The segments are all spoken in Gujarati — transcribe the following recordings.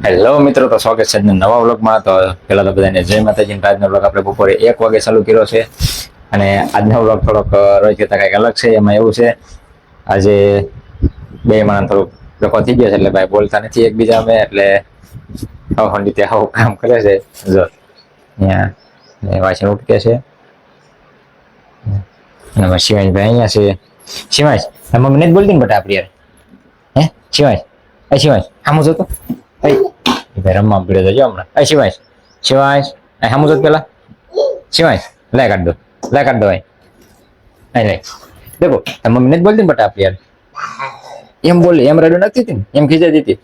હેલો મિત્રો, તો સ્વાગત છે નવા વ્લોગમાં. તો પહેલા તો બધાને જય માતાજી. આજનો વ્લોગ આપણે બપોરે 1 વાગે ચાલુ કર્યો છે અને આજનો વ્લોગ થોડોક રોજ કરતા કંઈક અલગ છે. એમાં એવું છે, આજે બે માણસ થોડુંક ડખો થઈ ગયો છે, એટલે ભાઈ બોલતા નથી એકબીજા અમે, એટલે રીતે આવું કામ કરે છે. જો અહીંયા વાસણ ઉઠકે છે, એમાં શિવાંશભાઈ અહીંયા છે. શિવાંશ, મમ્મી નથી બોલતી ને બટા આપણી યાર? હે શિવાંશ, શિવાંશ આમ જોતો ભાઈ રમવા પડ્યો તો હમણાં. શિવાંશ, શિવાંશ સામું જોત પેલા. શિવાંશ લાય કાઢ દો, લાય કાઢ દો. અહીં લઈ દેખો, મમ્મી નથી બોલતી ને બટા આપણી યાર? એમ બોલી, એમ રડું નથી હતી ને, એમ ખીજાતી હતી.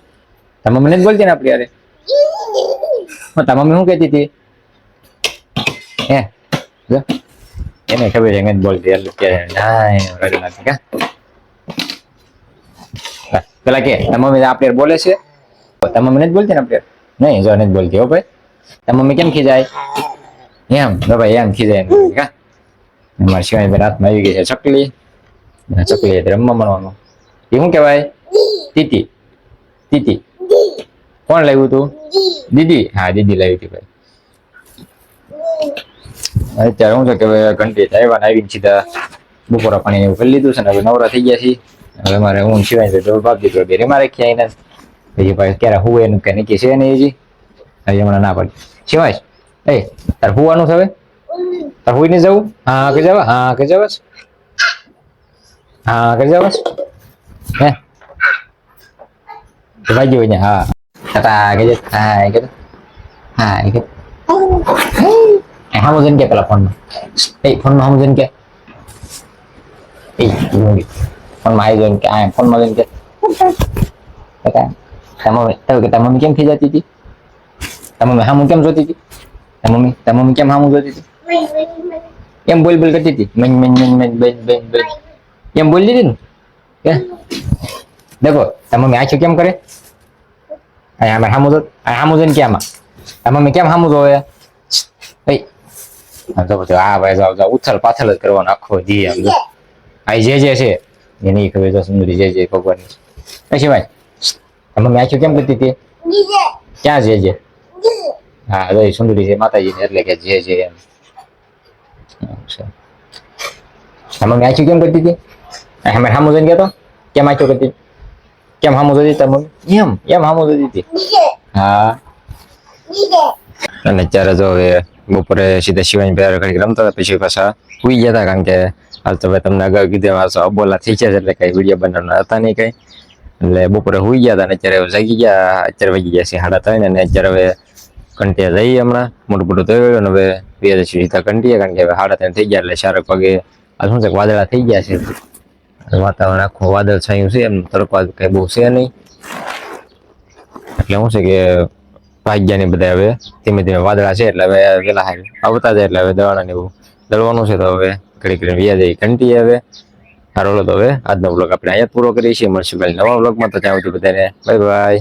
મમ્મી નથી બોલતી ને આપણી યારે? મમ્મી શું કહેતી હતી? હે એને ખબર છે નથી બોલતી, એટલે કે ના રડું નથી કા. પેલા કે મમ્મી આપણે બોલે છે, મમ્મી નથી બોલતી ને આપણે? નહીં, જો નથી બોલતી હો ભાઈ. મમ્મી કેમ ખીજાય? એમ જો ભાઈ, એમ ખીજાય કા. અમારા શિવાયભાઈ રાતમાં આવી ગઈ છે ચકલી. ચકલી રમવા મળવાનું. એ શું કહેવાય? તીતી. તીતી કોણ લાવ્યું તું? દીદી. હા, દીદી લાવી હતી ભાઈ. અત્યારે શું છે કે હવે ઘંટી આવીને સીધા બપોરા પાણી એવું કરી લીધું છે ને, હવે નવરા થઈ ગયા છીએ. હવે મારે હું શિવાય બાપ દીકરો બે મારે ક્યાંય નથી ભાઈ. ક્યારે હું એનું કઈ નક્કી છે નહીં હજી. હજી હમણાં ના પાડી. શિવાય તાર હુવાનું છે હવે? તાર હુઈ નહીં જવું? હા કે જવા? હા કે જવા? હા કે જવા? હે ભાઈ હોય ને? હા હા કે હા કે હા કે સમજન કે પેલા ફોનમાં ફોનમાં સમજન કે ફોનમાં આવી જોઈને કે આ ફોનમાં જોઈને કે મમ્મી કેમ ખીજાતી હતી? મમ્મી હામું કેમ જોતી હતી? મમ્મી કેમ હામું જોતી હતી? એમ બોલ બોલ કરતી હતી. એમ બોલી દીધી ને કે દેખો મમ્મી આંખો કેમ કરે? હામું જો, હામું જોઈને કે આમાં મમ્મી કેમ હામું જોવે? હા ભાઈ જાવ ઉથલ પાથલ જ કરવાનો આખો દી. આમ આ જે છે એ નહીં ખબર તો સુંદરી જે ભગવાનની. પછી ભાઈ મમ્મી આંખો કેમ કરતી હતી? ક્યાં જે? હા ભાઈ સુંદરી છે માતાજી ને, એટલે કે જે એમ. મમ્મી આંખો કેમ કરતી હતી? અમે હામું જોઈને કહેતો કેમ આંખો કરતી? કેમ હામું જોતી હતી મમ્મી? એમ હામું જોતી હતી. હા. અને અત્યારે જો હવે બપોરે સીધા શિવાય પહેલા ઘડી રમતા હતા, પછી પાછા સુઈ ગયા હતા. કારણ કે હાલ તો ભાઈ તમને અગાઉ કીધું અબોલા થઈ ગયા છે, એટલે કઈ વિડીયો બનાવવાના હતા નહીં કઈ. એટલે બપોરે સુઈ ગયા હતા ને અત્યારે જાગી ગયા. અત્યારે વાગી ગયા છે 3:30 અને અત્યારે હવે કંટિયા જઈએ હમણાં મોટું મોટું થયું અને હવે બે સીધા કંટિયા. કારણ કે હવે 3:30 થઈ ગયા, એટલે 4 વાગે આ શું છે વાદળા થઈ ગયા છે. વાતાવરણ આખું વાદળ છાયું છે, એમ તડકો કઈ બહુ છે નહીં. એટલે શું છે કે ભાગ્યા ને બધા હવે ધીમે ધીમે વાદળા છે, એટલે હવે પેલા આવતા જાય, એટલે હવે દવાણા ને એવું દળવાનું છે. તો હવે ઘડી ઘડી વ્યા જાય ઘંટી. હવે સારો તો હવે આજનો બ્લોગ આપણે અહીંયા પૂરો કરીએ છીએ. મળશું કાલે નવા બ્લોગમાં. તો ત્યાં સુધી બધાને બાય બાય.